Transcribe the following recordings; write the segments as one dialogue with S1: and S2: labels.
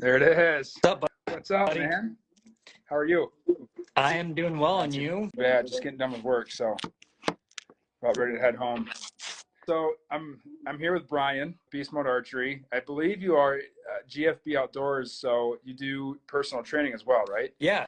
S1: There it is.
S2: What's up,
S1: What's up,
S2: buddy?
S1: man? How are you?
S2: I am doing well, and you?
S1: Yeah, just getting done with work, so about ready to head home. So I'm here with Brian, Beast Mode Archery. I believe you are GFB Outdoors, so you do personal training as well, right?
S2: Yeah,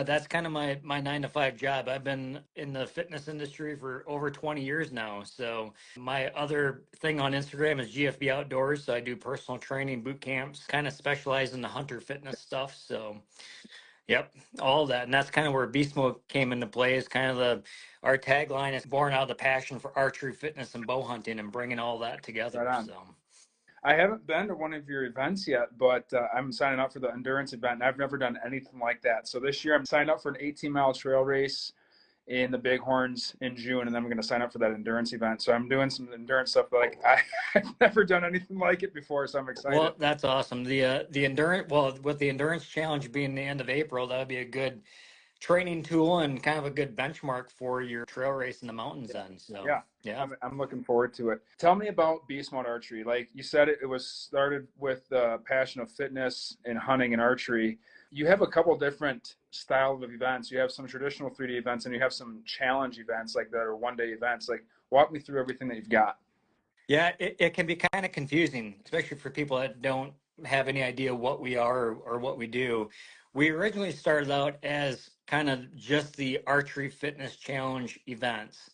S2: that's kind of my 9 to 5 job. I've been in the fitness industry for over 20 years now. So my other thing on Instagram is GFB Outdoors. So I do personal training, boot camps, kind of specialize in the hunter fitness stuff. So yep, all that. And that's kind of where Beast Mode came into play. Is kind of our tagline is born out of the passion for archery, fitness, and bow hunting, and bringing all that together.
S1: Right on.
S2: So.
S1: I haven't been to one of your events yet, but I'm signing up for the endurance event, and I've never done anything like that. So this year I'm signed up for an 18-mile trail race in the Bighorns in June, and then I'm going to sign up for that endurance event. So I'm doing some endurance stuff, but I've never done anything like it before, so I'm excited.
S2: Well, that's awesome. The endurance, well, with the endurance challenge being the end of April, that would be a good training tool and kind of a good benchmark for your trail race in the mountains then. So
S1: Yeah, I'm looking forward to it. Tell me about Beast Mode Archery. Like you said, it was started with the passion of fitness and hunting and archery. You have a couple different styles of events. You have some traditional 3D events, and you have some challenge events like that are one-day events. Like, walk me through everything that you've got.
S2: yeah, it can be kind of confusing, especially for people that don't have any idea what we are or what we do. We originally started out as kind of just the archery fitness challenge events.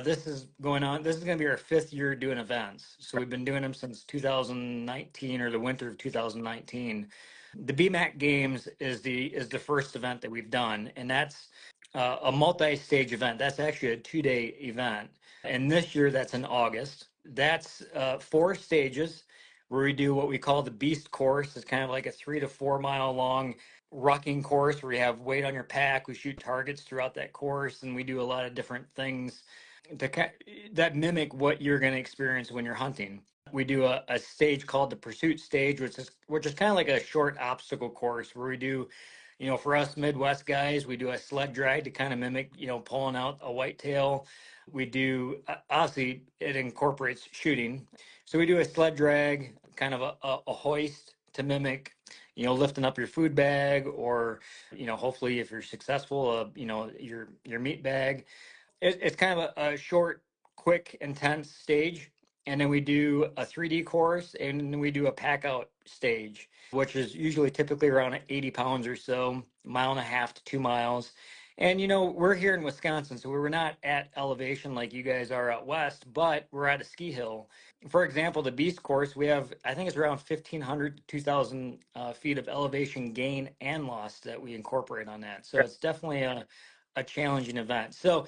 S2: This is going on. This is going to be our 5th year doing events. So we've been doing them since 2019 or the winter of 2019. The BMAC Games is the first event that we've done, and that's a multi-stage event. That's actually a 2-day event, and this year that's in August. That's 4 stages where we do what we call the Beast course. It's kind of like a 3 to 4 mile long rucking course where you have weight on your pack. We shoot targets throughout that course, and we do a lot of different things that mimic what you're going to experience when you're hunting. We do a stage called the pursuit stage, which is kind of like a short obstacle course where we do, for us Midwest guys, we do a sled drag to kind of mimic, pulling out a whitetail. We do, obviously, it incorporates shooting. So we do a sled drag, kind of a hoist to mimic, lifting up your food bag, or, hopefully if you're successful, your meat bag. It's kind of a short, quick, intense stage. And then we do a 3D course, and then we do a pack out stage, which is usually typically around 80 pounds or so, 1.5 to 2 miles. And, we're here in Wisconsin, so we're not at elevation like you guys are out west, but we're at a ski hill. For example, the Beast course, we have, I think it's around 1,500 to 2,000 feet of elevation gain and loss that we incorporate on that. So it's definitely a challenging event. So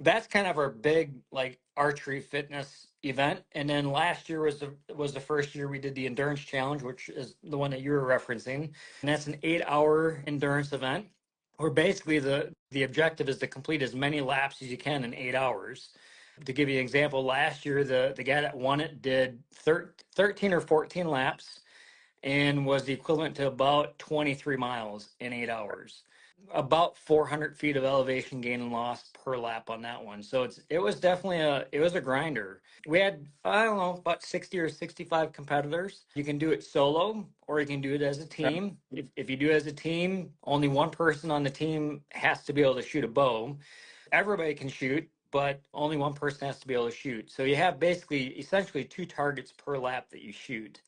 S2: that's kind of our big like archery fitness event. And then last year was the first year we did the endurance challenge, which is the one that you were referencing. And that's an 8-hour endurance event where basically the objective is to complete as many laps as you can in 8 hours. To give you an example, last year the guy that won it did 13 or 14 laps and was the equivalent to about 23 miles in 8 hours. About 400 feet of elevation gain and loss per lap on that one. So it was definitely a grinder. We had, I don't know, about 60 or 65 competitors. You can do it solo or you can do it as a team. If you do it as a team, only one person on the team has to be able to shoot a bow. Everybody can shoot, but only one person has to be able to shoot. So you have essentially 2 targets per lap that you shoot.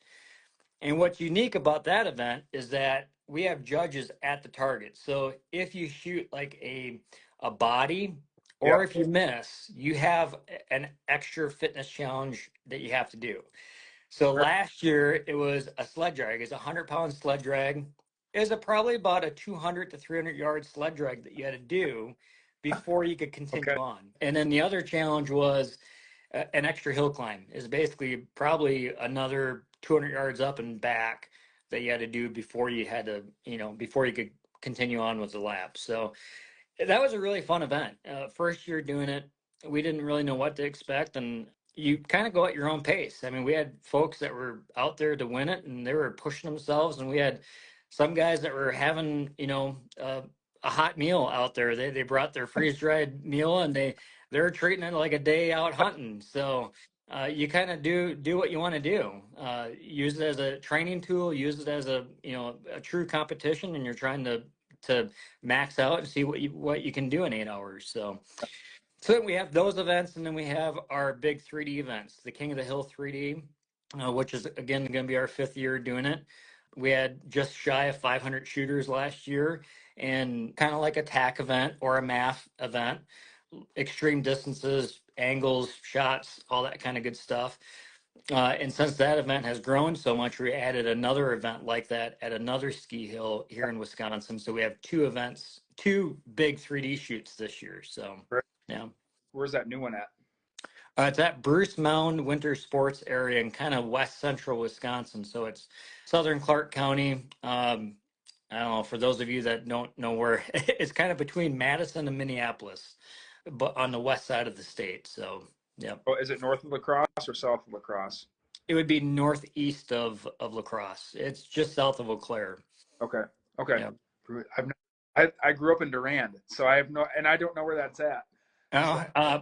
S2: And what's unique about that event is that we have judges at the target. So if you shoot like a body, or if you miss, you have an extra fitness challenge that you have to do. So last year it was a sled drag. It's a 100-pound sled drag. It was probably about a 200 to 300-yard sled drag that you had to do before you could continue on. And then the other challenge was an extra hill climb. Is basically probably another 200 yards up and back that you had to do before you had to, before you could continue on with the lap. So that was a really fun event. First year doing it, we didn't really know what to expect, and you kind of go at your own pace. I mean, we had folks that were out there to win it, and they were pushing themselves, and we had some guys that were having, a hot meal out there. They brought their freeze dried meal, and they were treating it like a day out hunting. So You kind of do what you want to do. Use it as a training tool. Use it as a true competition, and you're trying to max out and see what you can do in 8 hours. So then we have those events, and then we have our big 3D events, the King of the Hill 3D, which is again going to be our fifth year doing it. We had just shy of 500 shooters last year, and kind of like a tack event or a math event, extreme distances, angles, shots, all that kind of good stuff. And since that event has grown so much, we added another event like that at another ski hill here in Wisconsin. So we have two events, two big 3D shoots this year. So, yeah.
S1: Where's that new one at?
S2: It's at Bruce Mound Winter Sports Area in kind of west central Wisconsin. So it's southern Clark County. I don't know, for those of you that don't know where, it's kind of between Madison and Minneapolis, but on the west side of the state. So, yeah.
S1: Oh, is it north of La Crosse or south of La Crosse?
S2: It would be northeast of La Crosse. It's just south of Eau Claire.
S1: Okay. Okay.
S2: Yeah.
S1: I grew up in Durand, so I have no, and I don't know where that's at.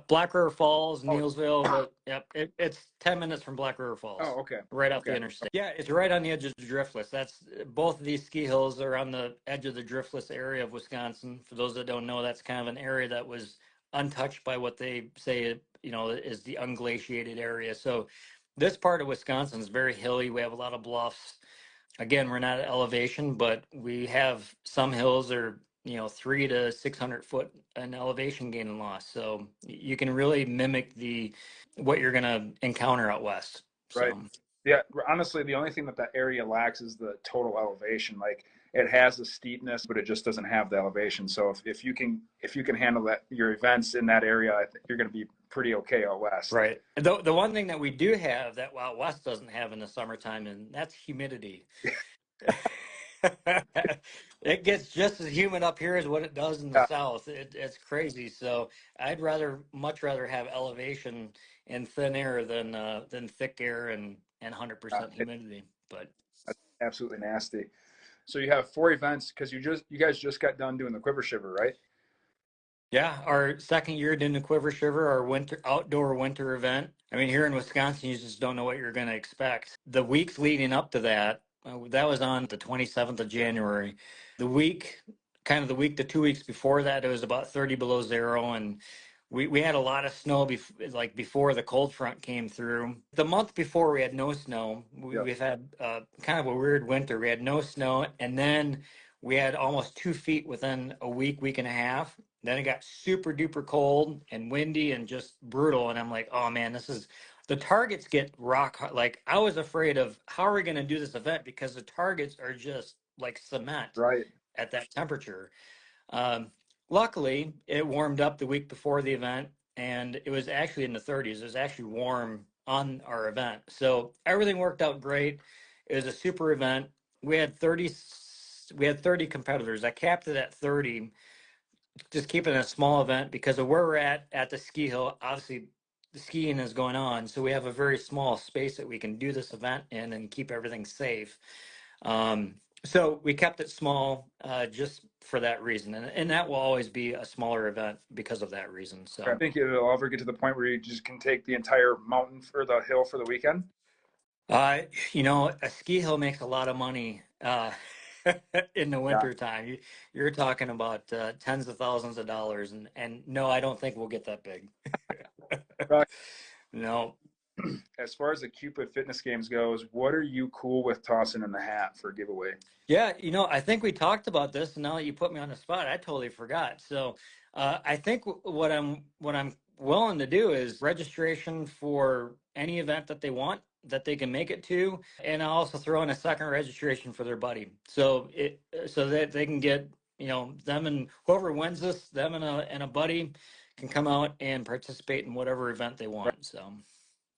S2: Black River Falls,
S1: Oh.
S2: Neilsville, but yep, it's 10 minutes from Black River Falls.
S1: Oh, okay.
S2: Right off the interstate. Yeah, it's right on the edge of the driftless. That's both of these ski hills are on the edge of the driftless area of Wisconsin. For those that don't know, that's kind of an area that was untouched by what they say, is the unglaciated area. So this part of Wisconsin is very hilly. We have a lot of bluffs. Again, we're not at elevation, but we have some hills are 300 to 600 foot in elevation gain and loss. So you can really mimic what you're going to encounter out west.
S1: Right.
S2: So.
S1: Yeah. Honestly, the only thing that area lacks is the total elevation. Like it has the steepness, but it just doesn't have the elevation. So if you can handle that, your events in that area, I think you're going to be pretty okay out west.
S2: Right. The one thing that we do have that out west doesn't have in the summertime, and that's humidity. It gets just as humid up here as what it does in the south. It's crazy. So I'd much rather have elevation and thin air than thick air and 100% humidity. But
S1: that's absolutely nasty. So you have 4 events because you guys just got done doing the Quiver Shiver, right?
S2: Yeah, our second year doing the Quiver Shiver, our outdoor winter event. I mean, here in Wisconsin, you just don't know what you're going to expect. The weeks leading up to that, that was on the 27th of January. The week to 2 weeks before that, it was about 30 below zero, and we had a lot of snow before the cold front came through. The month before, we had no snow. We've had kind of a weird winter. We had no snow, and then we had almost 2 feet within a week and a half. Then it got super duper cold and windy and just brutal. And I'm like, oh man, the targets get rock hard. Like I was afraid of how are we going to do this event because the targets are just like cement at that temperature. Luckily, it warmed up the week before the event and it was actually in the 30s. It was actually warm on our event. So everything worked out great. It was a super event. We had 30 competitors. I capped it at 30, just keeping it a small event because of where we're at the ski hill. Obviously, the skiing is going on, so we have a very small space that we can do this event in and keep everything safe. So we kept it small just for that reason, and that will always be a smaller event because of that reason. So
S1: I think it'll ever get to the point where you just can take the entire mountain or the hill for the weekend.
S2: A ski hill makes a lot of money in the winter time. You're talking about tens of thousands of dollars, and no, I don't think we'll get that big.
S1: Right.
S2: No.
S1: As far as the Cupid Fitness Games goes, what are you cool with tossing in the hat for a giveaway?
S2: Yeah, I think we talked about this, and now that you put me on the spot, I totally forgot. So I think what I'm willing to do is registration for any event that they want that they can make it to, and I'll also throw in a second registration for their buddy, so that they can get them, and whoever wins this, them and a buddy can come out and participate in whatever event they want. So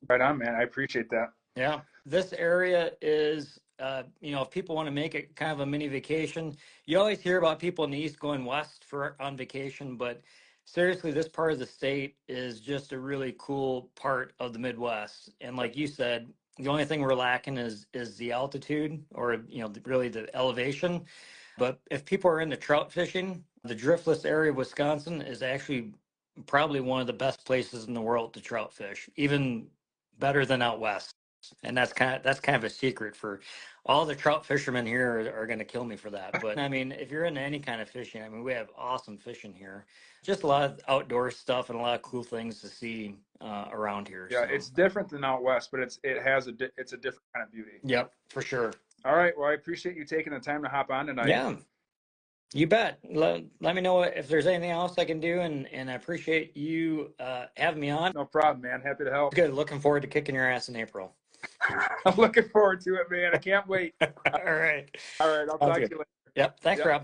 S1: right on, man. I appreciate that.
S2: Yeah, this area is if people want to make it kind of a mini vacation, you always hear about people in the east going west on vacation, but seriously, this part of the state is just a really cool part of the Midwest. And like you said, the only thing we're lacking is the altitude, or really the elevation. But if people are into trout fishing, the driftless area of Wisconsin is actually probably one of the best places in the world to trout fish, even better than out west. And that's kind of a secret for all the trout fishermen here are going to kill me for that. But I mean, if you're into any kind of fishing, I mean, we have awesome fishing here. Just a lot of outdoor stuff and a lot of cool things to see around here.
S1: Yeah,
S2: So
S1: it's different than out west, but it's a different kind of beauty.
S2: yep, for sure.
S1: All right. Well, I appreciate you taking the time to hop on tonight.
S2: Yeah, you bet. Let me know if there's anything else I can do, and I appreciate you having me on.
S1: No problem, man. Happy to help.
S2: Good. Looking forward to kicking your ass in April.
S1: I'm looking forward to it, man. I can't wait.
S2: All right.
S1: All right. I'll talk to you later.
S2: Yep. Thanks,
S1: Yep.
S2: Rob.